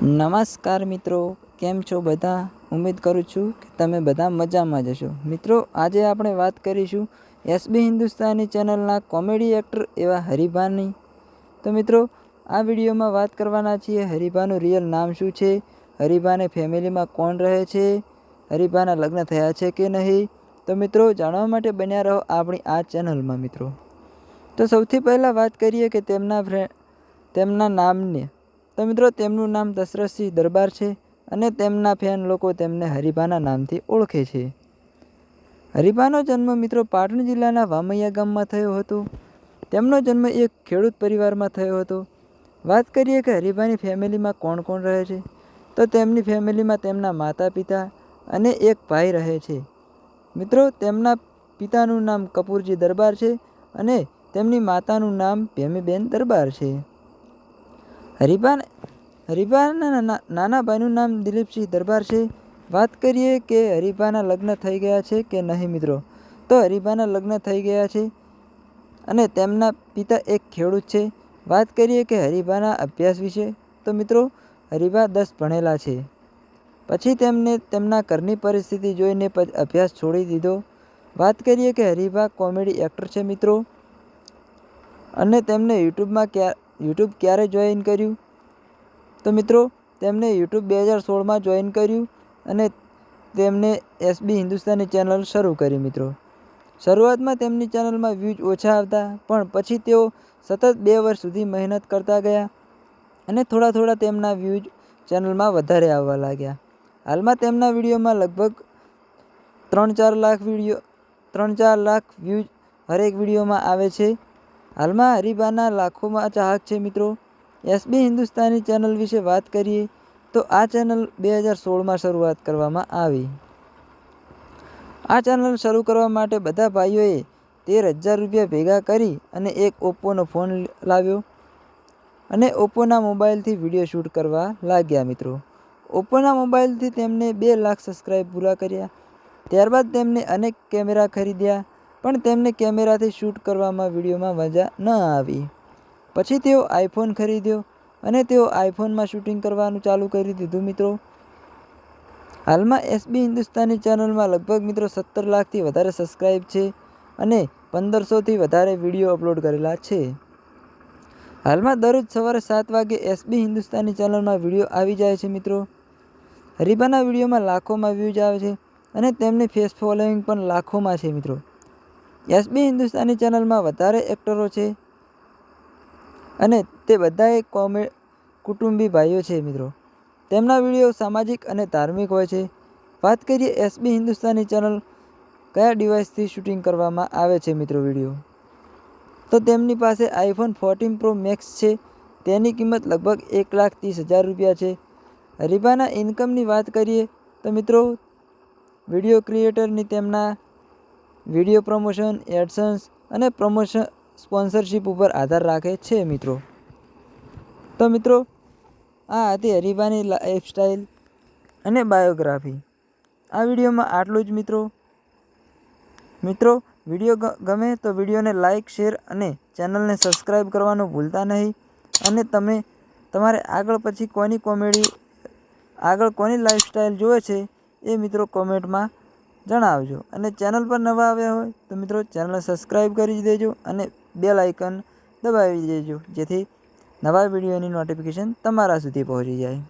નમસ્કાર મિત્રો, કેમ છો બધા? ઉમ્મીદ કરું છું કે તમે બધા મજામાં જ હશો. મિત્રો, આજે આપણે વાત કરીશું એસબી હિન્દુસ્તાની ચેનલના કોમેડી એક્ટર એવા હરીભાની. તો મિત્રો, આ વિડીયોમાં વાત કરવાના છીએ હરીભાનું રિયલ નામ શું છે, હરીભાને ફેમિલીમાં કોણ રહે છે, હરીભાના લગ્ન થયા છે કે નહીં. તો મિત્રો, જાણવા માટે બન્યા રહો આપણી આ ચેનલમાં. મિત્રો, તો સૌથી પહેલાં વાત કરીએ કે તેમના નામને. તો મિત્રો, તેમનું નામ દશરથસિંહ દરબાર છે અને તેમના ફેન લોકો તેમને હરીભાના નામથી ઓળખે છે. હરીભાનો જન્મ મિત્રો પાટણ જિલ્લાના વામૈયા ગામમાં થયો હતો. તેમનો જન્મ એક ખેડૂત પરિવારમાં થયો હતો. વાત કરીએ કે હરીભાની ફેમિલીમાં કોણ કોણ રહે છે, તો તેમની ફેમિલીમાં તેમના માતા પિતા અને એક ભાઈ રહે છે. મિત્રો, તેમના પિતાનું નામ કપૂરજી દરબાર છે અને તેમની માતાનું નામ ભેમીબેન દરબાર છે. હરીભાના નાના ભાઈનું નામ દિલીપસિંહ દરબાર છે. વાત કરીએ કે હરીભાના લગ્ન થઈ ગયા છે કે નહીં મિત્રો, તો હરીભાના લગ્ન થઈ ગયા છે અને તેમના પિતા એક ખેડૂત છે. વાત કરીએ કે હરીભાના અભ્યાસ વિશે, તો મિત્રો હરીભા 10 ભણેલા છે. પછી તેમને તેમના ઘરની પરિસ્થિતિ જોઈને અભ્યાસ છોડી દીધો. વાત કરીએ કે હરીભા કોમેડી એક્ટર છે મિત્રો, અને તેમને યુટ્યુબ ક્યારે જોઈન કર્યું, તો મિત્રો તેમને યુટ્યુબ 2016માં જોઈન કર્યું અને તેમને એસબી હિન્દુસ્તાની ચેનલ શરૂ કરી. મિત્રો, શરૂઆતમાં તેમની ચેનલમાં વ્યૂઝ ઓછા આવતા, પણ પછી તેઓ સતત 2 વર્ષ સુધી મહેનત કરતા ગયા અને થોડા તેમના વ્યૂઝ ચેનલમાં વધારે આવવા લાગ્યા. હાલમાં તેમના વિડીયોમાં લગભગ 3-4 લાખ વ્યૂઝ હરેક વિડીયોમાં આવે છે. હાલમાં હરીભાના લાખોમાં ચાહક છે. મિત્રો, એસબી હિન્દુસ્તાની ચેનલ વિશે વાત કરીએ તો આ ચેનલ 2016માં શરૂઆત કરવામાં આવી. આ ચેનલ શરૂ કરવા માટે બધા ભાઈઓએ 13,000 રૂપિયા ભેગા કરી અને એક ઓપ્પોનો ફોન લાવ્યો અને ઓપ્પોના મોબાઈલથી વિડીયો શૂટ કરવા લાગ્યા. મિત્રો, ઓપ્પોના મોબાઈલથી તેમને 2 લાખ સબસ્ક્રાઈબ પૂરા કર્યા. ત્યારબાદ તેમને અનેક કેમેરા ખરીદ્યા, પણ તેમને કેમેરાથી શૂટ કરવામાં વિડીયોમાં મજા ન આવી. પછી તેઓ આઈફોન ખરીદ્યો અને તેઓ આઈફોનમાં શૂટિંગ કરવાનું ચાલુ કરી દીધું. મિત્રો, હાલમાં એસબી હિન્દુસ્તાની ચેનલમાં લગભગ મિત્રો 17 લાખથી વધારે સબસ્ક્રાઈબ છે અને 1500થી વધારે વિડીયો અપલોડ કરેલા છે. હાલમાં દરરોજ સવારે 7 વાગે એસબી હિન્દુસ્તાની ચેનલમાં વિડીયો આવી જાય છે. મિત્રો, હરીભાના વિડીયોમાં લાખોમાં વ્યૂઝ આવે છે અને તેમની ફેસ ફોલોઈંગ પણ લાખોમાં છે. મિત્રો, એસબી હિન્દુસ્તાની ચેનલમાં વધારે એક્ટરો છે અને તે બધાએ કુટુંબી ભાઈઓ છે. મિત્રો, તેમના વિડીયો સામાજિક અને ધાર્મિક હોય છે. વાત કરીએ એસબી હિન્દુસ્તાની ચેનલ કયા ડિવાઇસથી શૂટિંગ કરવામાં આવે છે મિત્રો વિડીયો, તો તેમની પાસે આઈફોન 14 પ્રો મેક્સ છે. તેની કિંમત લગભગ 1,30,000 રૂપિયા છે. હરીભાના ઇન્કમની વાત કરીએ તો મિત્રો વિડીયો ક્રિએટરની તેમના વિડીયો પ્રમોશન, એડસન્સ અને સ્પોન્સરશિપ ઉપર આધાર રાખે છે. મિત્રો, તો મિત્રો આ હતી હરીભાની લાઈફસ્ટાઈલ અને બાયોગ્રાફી. આ વિડીયોમાં આટલું જ. મિત્રો વિડીયો ગમે તો વિડીયોને લાઇક, શેર અને ચેનલને સબસ્ક્રાઈબ કરવાનું ભૂલતા નહીં. અને તમારે આગળ કોની લાઈફસ્ટાઈલ જોવે છે એ મિત્રો કોમેન્ટમાં જણાવજો. અને ચેનલ પર નવા આવ્યા હોય તો મિત્રો ચેનલને સબસ્ક્રાઈબ કરી દેજો અને બેલ આઇકન દબાવી દેજો, જેથી નવા વિડીયોની નોટિફિકેશન તમારા સુધી પહોંચી જાય.